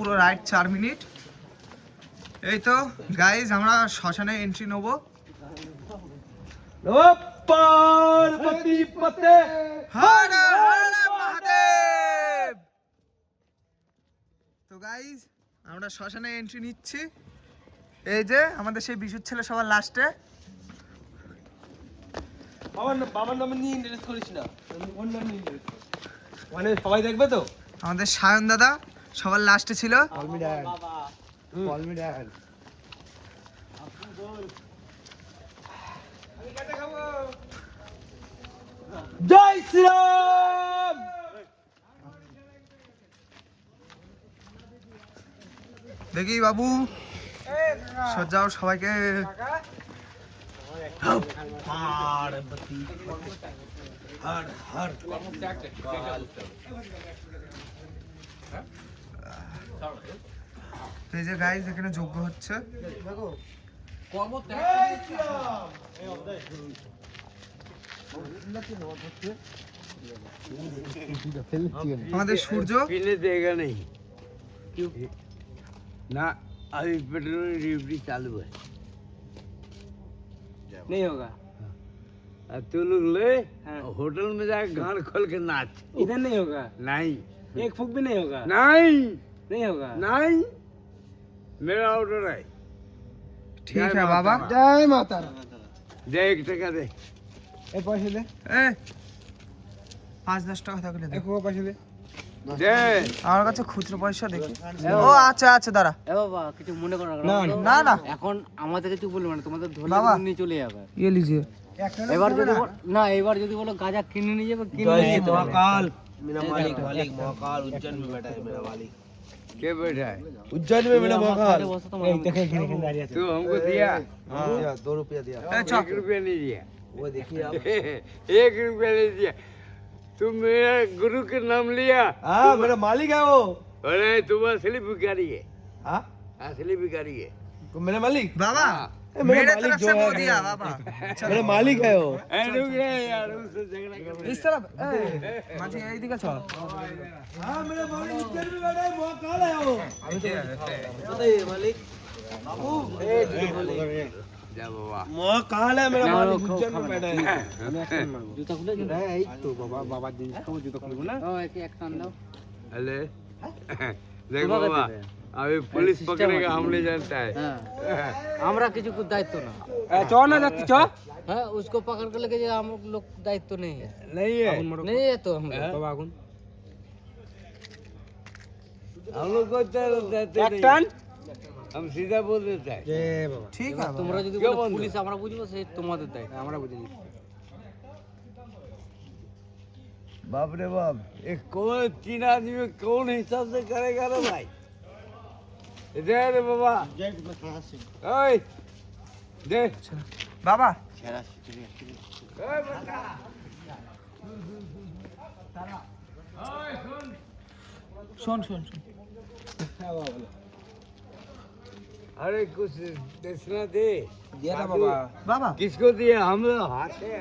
পুরো right 4 minute. এই তো গাইজ আমরা শ্মশানে এন্ট্রি নেব। পার্বতী পতে হর হর মহাদেব। তো গাইজ আমরা শ্মশানে এন্ট্রি নিচ্ছি। এই যে আমাদের সেই বিশুর ছেলে সবার লাস্টে। বাবার নাম নিয়ে ইন্টারেস্ট করিস না, ওর নাম নিয়ে ইন্টারেস্ট কর। মানে সবাই দেখবে তো। আমাদের সায়ন দাদা সবার লাস্টে ছিল। জয় শ্রীরাম। দেখি বাবু সজ্জাও সবাইকে। এই যে গাইজ এখানে যজ্ঞ হচ্ছে। আমাদের সূর্য पीने देगा नहीं क्यों ना, अभी पेट्रोल डिलीवरी चालू है, नहीं होगा और तू लोग ले हाँ। होटल में जाके गान खोल के नाच। इधर नहीं होगा, नहीं एक फूक भी नहीं होगा, नहीं नहीं होगा। नहीं, मेरा ऑर्डर है। ठीक है बाबा। जय माता रा। दे 1 टका दे। ए पैसे दे, এ 5-10 টাকা থাকলে দে। एक वो पैसे दे। दे আমার কাছে খুচরো পয়সা দেখি। ও আচ্ছা আচ্ছা দাঁড়া। এ বাবা কিছু মনে করো না, না না এখন আমাদের কিছু বলবে না, তোমাদের ধরলে বাবা। নিয়ে চলে যাবে। ये लीजिए। এবার যদি না এবার যদি বলো গাঁজা কিনে নিয়ে যাবে, কিনে নিয়ে যেতে হবে। महाकाल मेरा मालिक महाकाल उज्जैन में बैठा है मेरा मालिक, के बैठा है? उज्जैन में मेरा আমার महाकाल। সাথে বসো তোমার। तू हमको दिया हाँ दिया, 2 रुपया दिया। ए, चल। 1 रुपया नहीं दिया। वो देखिए आप। 1 रुपया नहीं दिया। तुम मेरा गुरु के नाम लिया। हाँ मेरा मालिक है वो। अरे तुम असली भिखारी है, हाँ असली भिखारी है। मेरा मालिक, बाबा ए, मेरा मेरे मालिक तरफ जो से है वो दिया बाबा। मेरा मालिक है वो। ए, रुक रे यार, उससे झगड़ा कर रहे इस तरफ माঝি এইদিকে চল। हाँ मेरा मालिक उज्जैन में बैठा है, महाकाल है वो। बताइए मालिक। जा बाबा। महाकाल है मेरा ना, मालिक, खाओ, उज्जैन खाओ में बैठा है। জুতা খুলে দিও। এই তো বাবা, বাবার জিনিস খাবো, জুতো খুলবো না। ও একে এক টান দাও। अले देख तुम्हारा बाबा, दे दे। अभी पुलिस सिस्टम पकड़ेगा, है। हम नहीं जानता है। হ্যাঁ আমরা কিছু দায়িত্ব না। চ না যাচ্ছি, চ। হ্যাঁ उसको पकड़ के लेके जाए, हम लोग दायित्व नहीं है। नहीं है, नहीं है तो हम लोग বাবা আগুন। हम लोग को तो देते এক नहीं। টান। हम सीधा बोल देता है। জয় বাবা। ঠিক আছে তোমরা যদি क्यों বলো বন্ধু? পুলিশ আমরা বুঝবো, সে তোমাদের দায়িত্ব। আমরা বুঝিনি। बाप रे बाप, ये कौन 3 आदमी में कौन हिसाब से करेगा रे भाई? इधर रे बाबा, ओए दे। বাবা ओए बच्चा, ओए सुन। শোন শোন শোন। अरे कुछ दक्षिणा दे। दिया था साधु। बाबा। বাবা किसको दिया? हम लोग हाथ है।